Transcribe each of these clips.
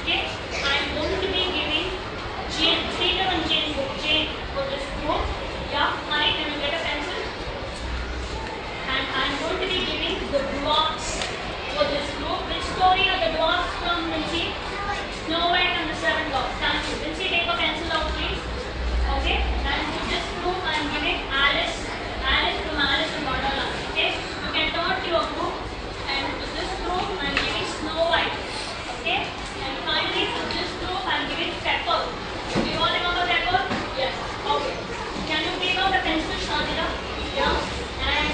Okay, I'm going to be giving chain, 3 to 1 chain for this group. Yeah, hi, can you get a pencil? And I'm going to be giving the dwarfs for this group. Which story are the dwarfs from, Vinci? Snow White and the Seven Dwarfs. Thank you. Vinci, take a pencil out, please. Okay, and to this group I'm giving Alice from Alice in Wonderland. Okay, you can turn to your group, and to this group I'm giving Snow White. Okay, and finally to this group I'm giving Pepper. Do you all remember Pepper? Yes. Okay. Can you take out a pencil, Shadira? Yeah. And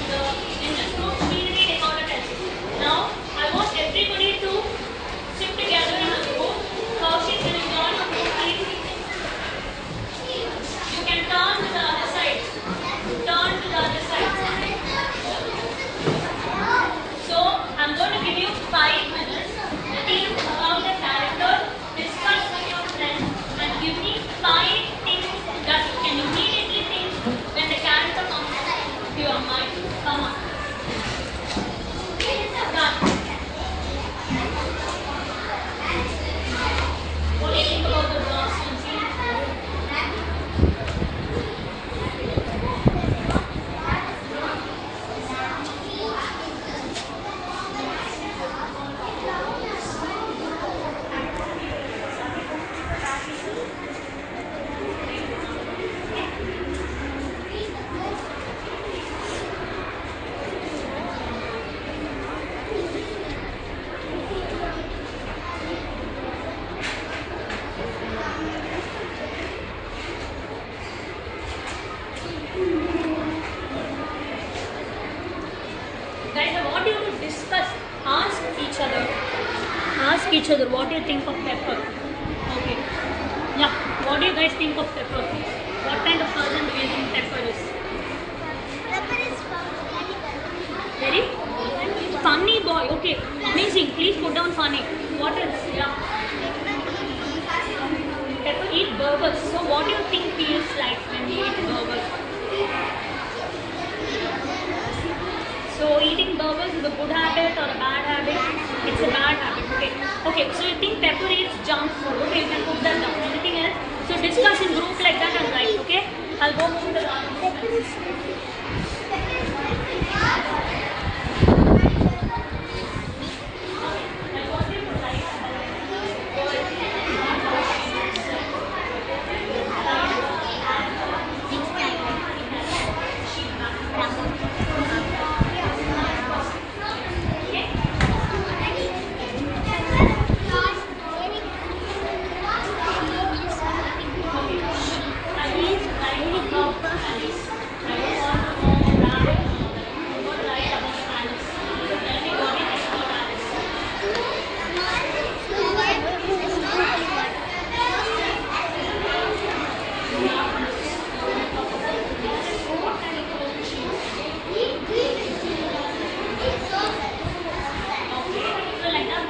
in this group, Srinidhi, take out a pencil. Now, I want everybody to sit together in a group. Kaushik, can you join a group, please? You can turn to the other side. Turn to the other side. So, I'm going to give you 5 minutes. Think about the character, discuss with your friends, and give me 5 things that you can immediately think when the character comes to your mind. Come on. Done. What do you think about the dwarfs, Vinci? Guys, I want you to discuss, ask each other what do you think of Pepper. Okay. Yeah, what do you guys think of Pepper? What kind of person do you think Pepper is? Pepper is Very funny boy. Okay, amazing. Please put down funny. What else? Yeah. Pepper eat burgers. So what do you think he is like when he eats burgers? So eating burgers is a good habit or a bad habit? It's a bad habit. Okay. Okay. So you think Pepper eats junk food? Okay, you can put that down. Anything else? So discuss in group like that and write. Okay. I'll go move the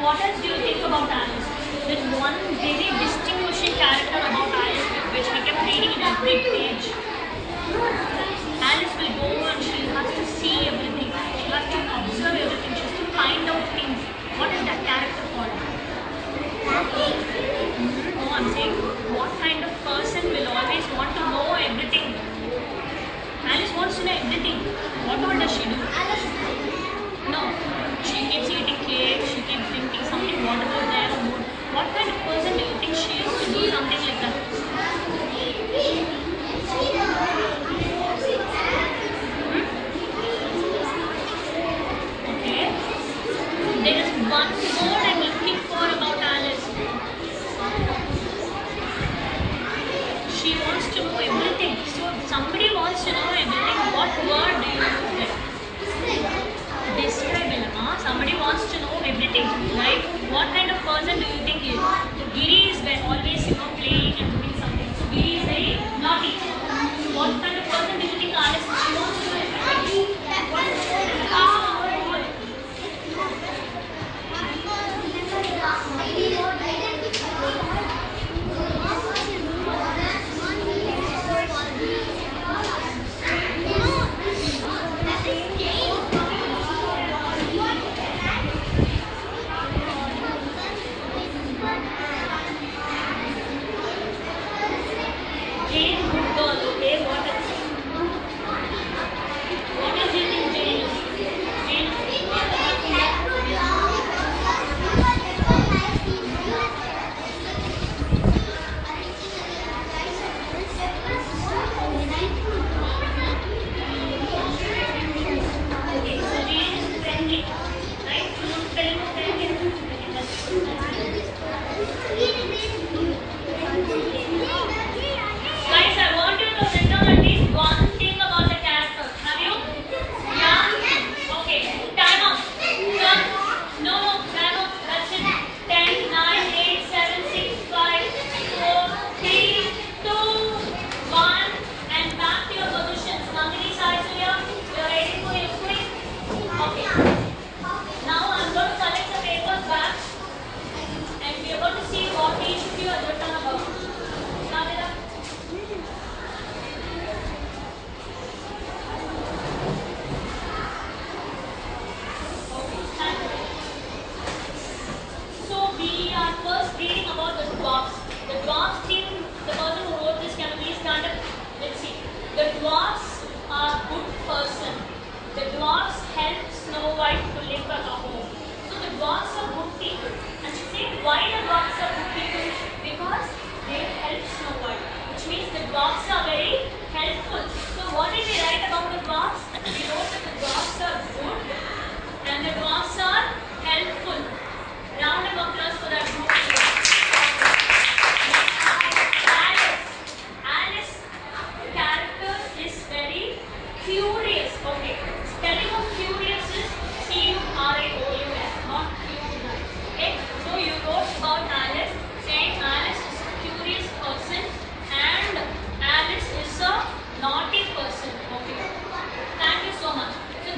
What else do you think about Alice? There's one very distinguishing character about Alice which we kept reading in every page. Alice will go and she has to see everything. She has to observe everything. She has to find out things. What is that character called? No, I'm saying what kind of person will always want to know everything? Alice wants to know everything. What all does she do? No, she keeps eating cake, she keeps drinking something, whatever there or more. What kind of person do you think she is to do something like that? Okay. There is one word I'm looking for about Alice. She wants to know everything. So if somebody wants to know everything, what word do you use there? Describe it, huh? Somebody wants to know everything, right? What kind of person do you think he is? So Giri is always, playing and doing something. So Giri is very naughty. What kind of person do you think Alice is? She wants to know everything. The dwarfs thing, the person who wrote this, can you please stand up? Let's see. The dwarfs are good person. The dwarfs help Snow White to live at a home. So the dwarfs are good people. And she said, why the dwarfs are good people? Because they help Snow White. Which means the dwarfs are very helpful. So what did we write about the dwarfs? We wrote that the dwarfs are good and the dwarfs are helpful. Round of applause for that group. Alice character is very curious. Okay. Spelling of curious is C-U-R-I-O-U-S, not curious. Okay. So you wrote about Alice, saying Alice is a curious person and Alice is a naughty person. Okay. Thank you so much. So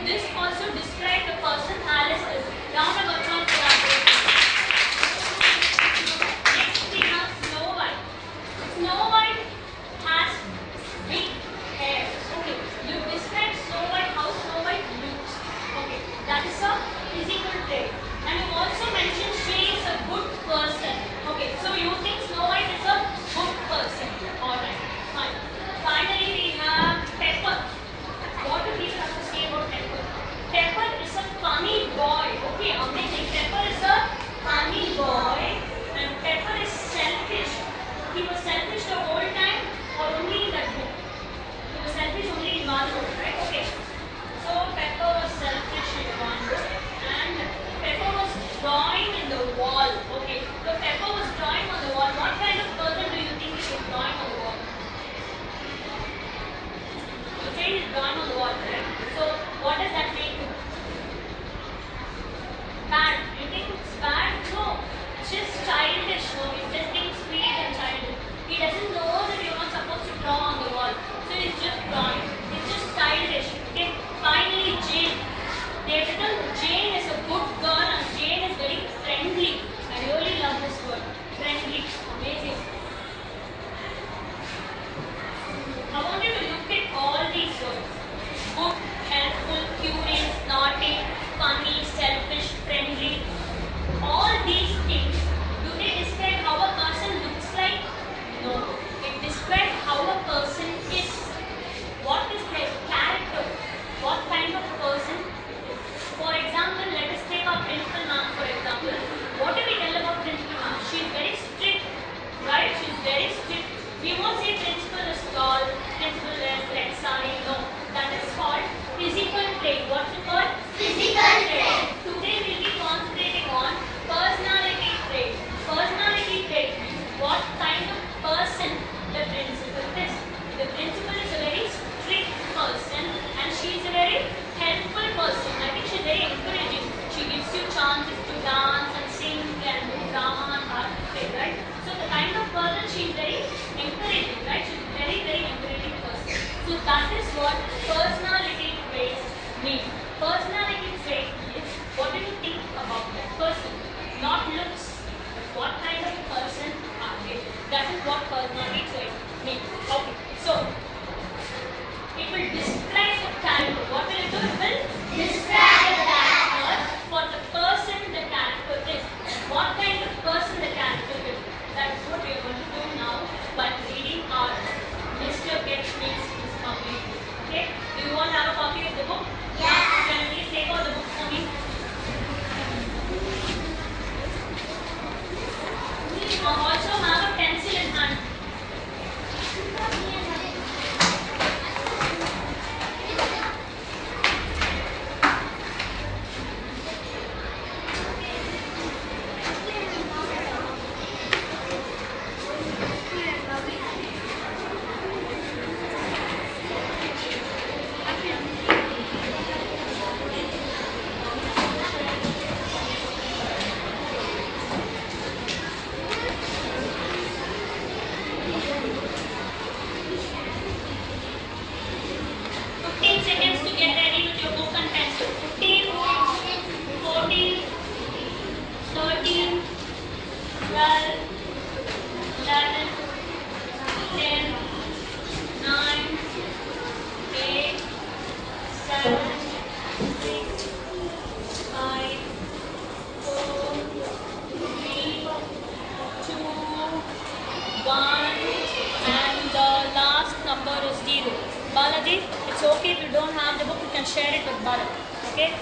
Balaji, it's okay if you don't have the book, you can share it with Bharat. Okay?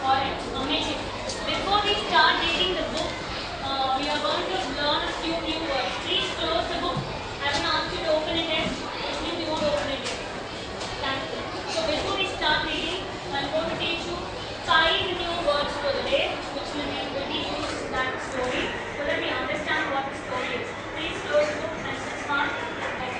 Alright, amazing. Before we start reading the book, we are going to learn a few new words. Please close the book. I haven't asked you to open it yet. Which means you won't open it yet. Thank you. So before we start reading, I'm going to teach you 5 new words for the day, which will be used in that story, so that we understand what the story is. Please close the book and sit smart. Okay.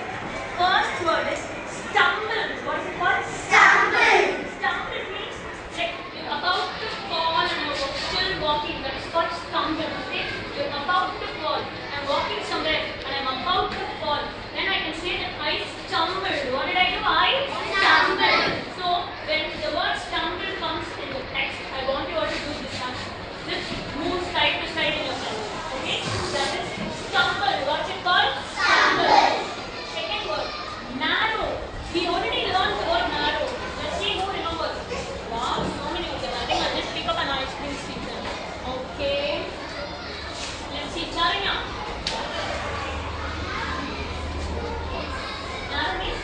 First word is stumble. What is it called? Stumble. Stumble means like you're about to fall and you're still walking. That is called stumble. Okay? You're about to fall. I'm walking somewhere and I'm about to fall. Then I can say that I stumbled. What did I do? I stumbled. So when the word stumble comes in the text, I want you all to do this action. Just move side to side in your hand. Okay? That is stumble. What's it called? Stumble. Second word, narrow. We already learned the word narrow. Let's see who remembers. Wow, so many of them. I think I'll just pick up an ice cream stick then. Okay. Let's see. Charanya. Narrow means?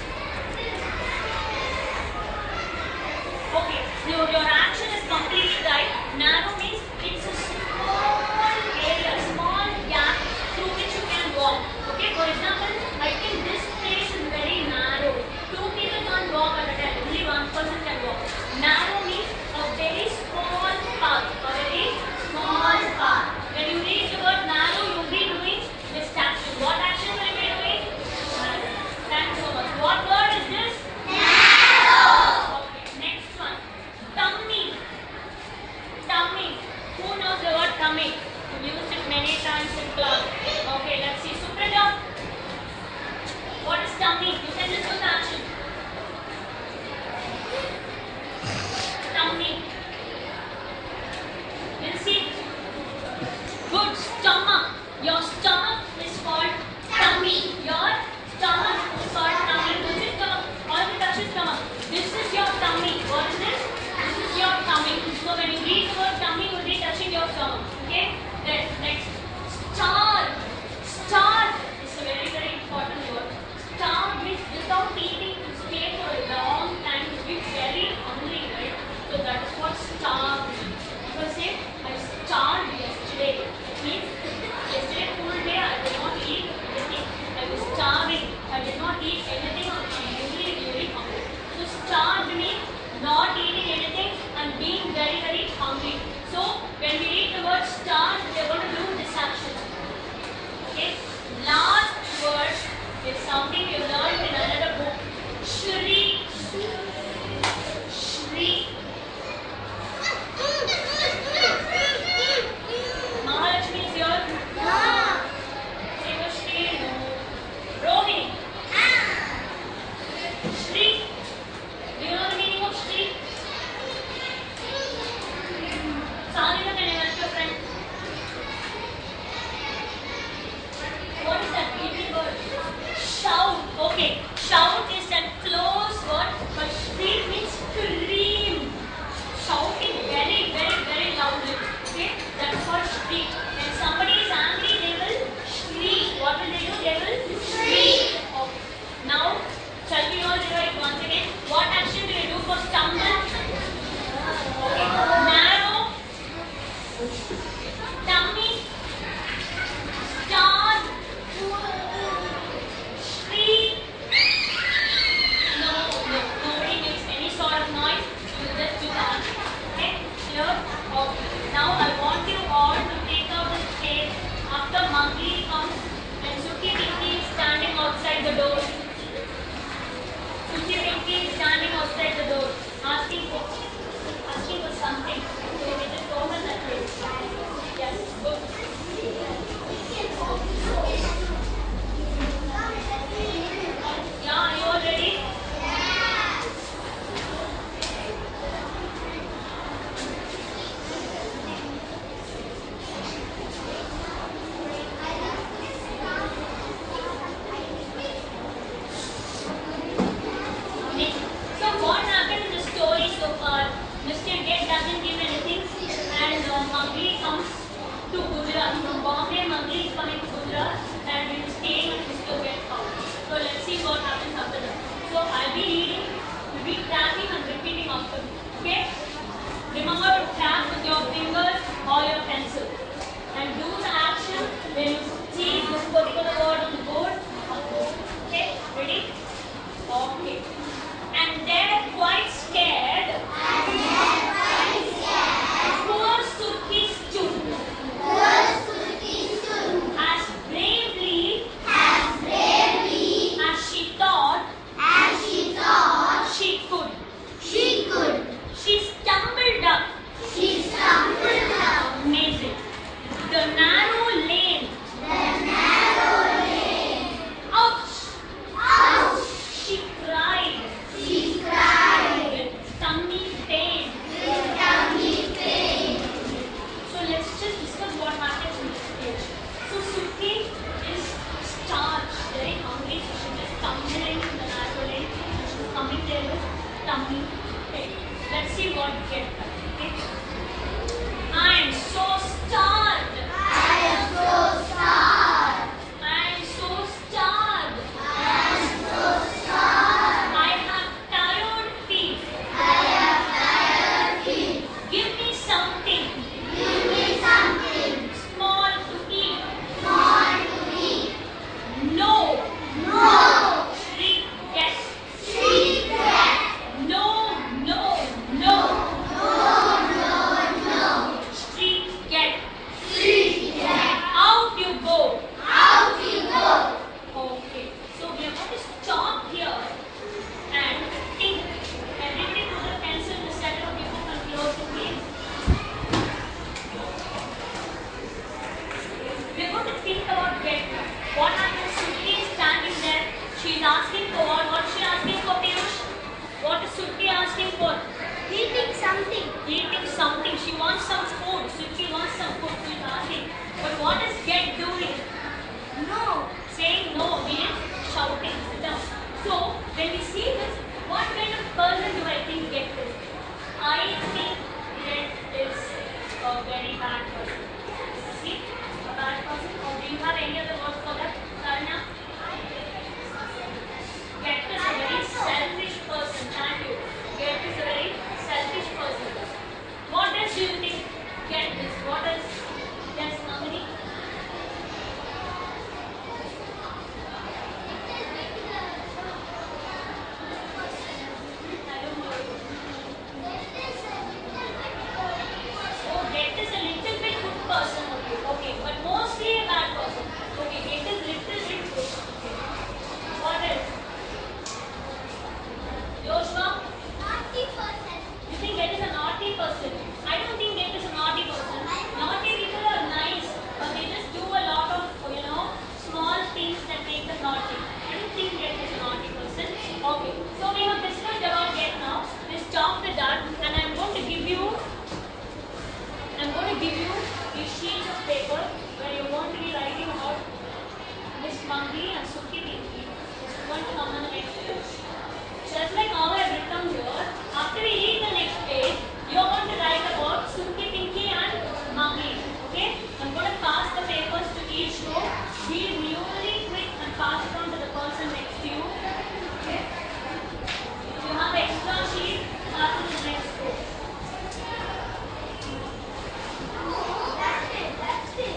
Okay. Your action is completely right. Narrow means it's a small area, small gap through which you can walk. Okay. For example, I think this place is very narrow. 2 people can't walk at a time. Only 1 person can walk. Narrow means a very small path. A very small path. When you read the word narrow, you'll be doing this action. What action will you be doing? Narrow. Thanks so much. What word is this? Narrow. Okay. Next one. Tummy. Tummy. Who knows the word tummy? You've used it many times in class. Okay, let's see. Supraja. What is tummy? You can just do the action. Tummy. Lindsay. Good. Stomach. Your stomach is called tummy. Your stomach is called tummy. This is stomach. All the touch is stomach. This is your tummy. What is this? This is your tummy. So when you read the word tummy, you will be touching your stomach. Okay? Then next. Starve. Starve is a very, very important word. Starve means without eating to stay for a long time, to be very hungry, right? So that is what starve means. People say, I starved yesterday. It means yesterday full day I did not eat anything. I was starving. I did not eat anything. I'm really, really hungry. So starved means not eating anything and being very, very hungry. So when we read the word starved, we are going to do this action. Okay? Last word is something you learned in another book. Shriek. Shriek. Mahalakshmi is here. Devashri, no. Rohini. Shriek. Do you know the meaning of shriek? Sarita, can you help your friend? What is that baby word? Shout. Okay. Shout is that close word, but shriek means scream. Shouting very, very, very loudly. Okay? That's called shriek. When somebody is angry, they will shriek. What will they do? They will shriek. Okay. Now, shall we all do it once again? What action do we do for stumble? Okay. Narrow. Tummy. Starve. Shriek. No, nobody makes any sort of noise. You just do that. Okay? Clear? Okay. Now I want you all to take out the tape after Monkey comes and Suki Pinky is standing outside the door. Suki Pinky is standing outside the door, asking for something. So we just open that place. Yes, good. Yeah, are you all ready? So what happened in the story so far? Okay. Let's see what get. Okay. I am so starved. I am so starved. I am so starved. I am so starved. I have tired feet. I have tired feet. Give me something. Give me something. Small to eat. Small to eat. No. No. Street cat. Street cat. No. No. No. No. No. No. Street cat. Street cat. Out you go. Out you go. Okay. So we are going to stop here and think. Everybody put a pencil in the center of your book and close the page. We are going to think about get. What happens? Sutti is standing there. She is asking for what? What is she asking for, Piyush? What is Sutti asking for? Eating something. Eating something. She wants some food. Sutti wants some food. She is asking. But what is get doing? No. Saying no means shouting. Sit down. So when we see this, what kind of person do I think get is? I think get is a very bad person. See? A bad person? Or do you have any other word for that? Sarna? Get is a very selfish person. Thank you. Get is a very selfish person. What else do you think get is? What else? Yes, Namini? I don't know. Oh, get is a little bit good person. Okay, okay, but mostly a bad person. Okay, get is little bit good. Okay. What else? Joshua? Naughty person. You think get is a naughty person? I don't think get is a naughty person. Naughty people are nice, but they just do a lot of, small things that make them naughty. I don't think get is a naughty person. Okay, so we have discussed about get now. We stop the dart, and I'm going to give you these sheets of paper where you're going to be writing about Miss Mangi and Suki Pinky. It's going to come on the next page. Just like how I have written here, after we read the next page, you're going to write about Suki Pinky and Mangi. Okay? I'm going to pass the papers to each row. Be really quick and pass it on to the person next to you. Okay? If you have extra sheet, pass it to the next row. That's it.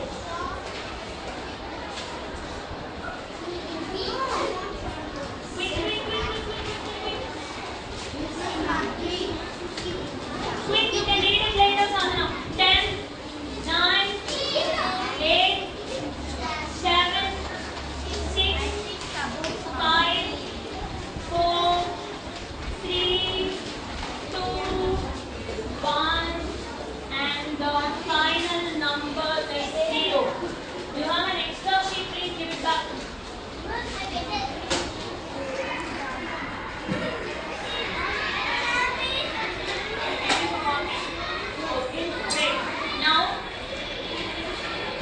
Quick, quick, quick, quick, quick, quick, quick. Quick, you can read it later, Sadhana. 10, 9, 8, 7, 6, 5, 4, 3, 2, 1, and the final number is 0. You have an extra sheet, please give it back. Okay, great. Now,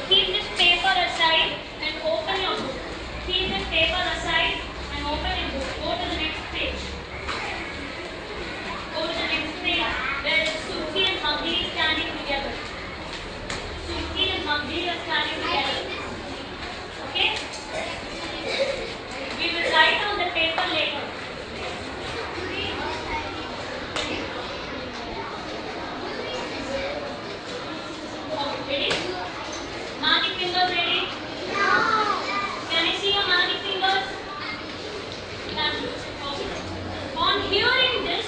keep this paper aside and open your book. Keep this paper aside and open your book. Go to the next page. Go to the next page where Suki and Mugli is standing together. Suki and Mugli are standing together. Okay? We will write on the paper later. Okay, ready? Magic fingers ready? Can I see your magic fingers? Thank you. Okay. On hearing this,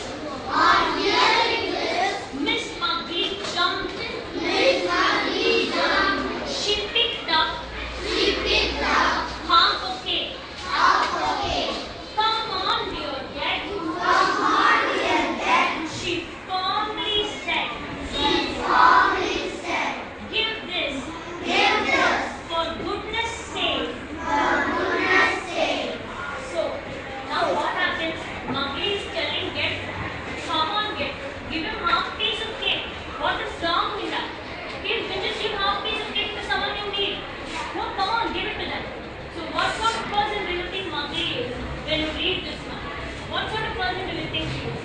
Miss Mugli jumped. She picked up half a cake. Come on, dear cat. She firmly said. Give this. For goodness sake. So, now what happens? Mugli is telling get. Come on, get. Give him half piece of cake. What is wrong with that? Okay, you can just give half piece of cake to someone you need. No, come on, give it to them. So what sort of person do you think Mugli is when you read this one? What sort of person do you think she is?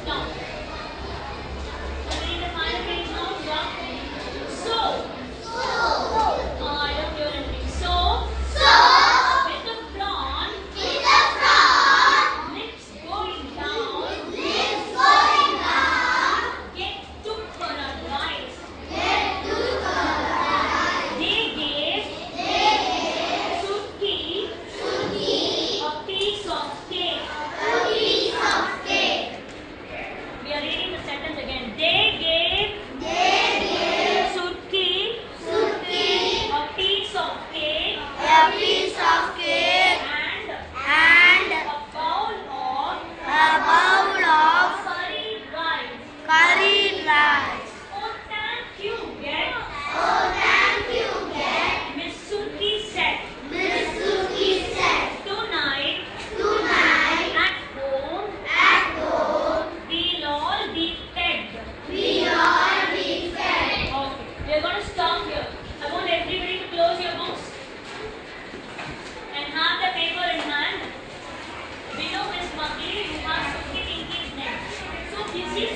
Now, read the final page now. Yeah. So, I don't hear anything. So, with the front, lips going down, get took for a ride. They gave Suki a piece of cake. We are reading the sentence again. They gave Suki a piece of cake and a bowl of curried rice. Oh, thank you, get. Miss Suki said. Tonight at home we'll all be fed. Okay, we are going to stop here. I want everybody to close your books and have the paper in hand. Below Miss Buckley, you have Suki Pinky's next. So this is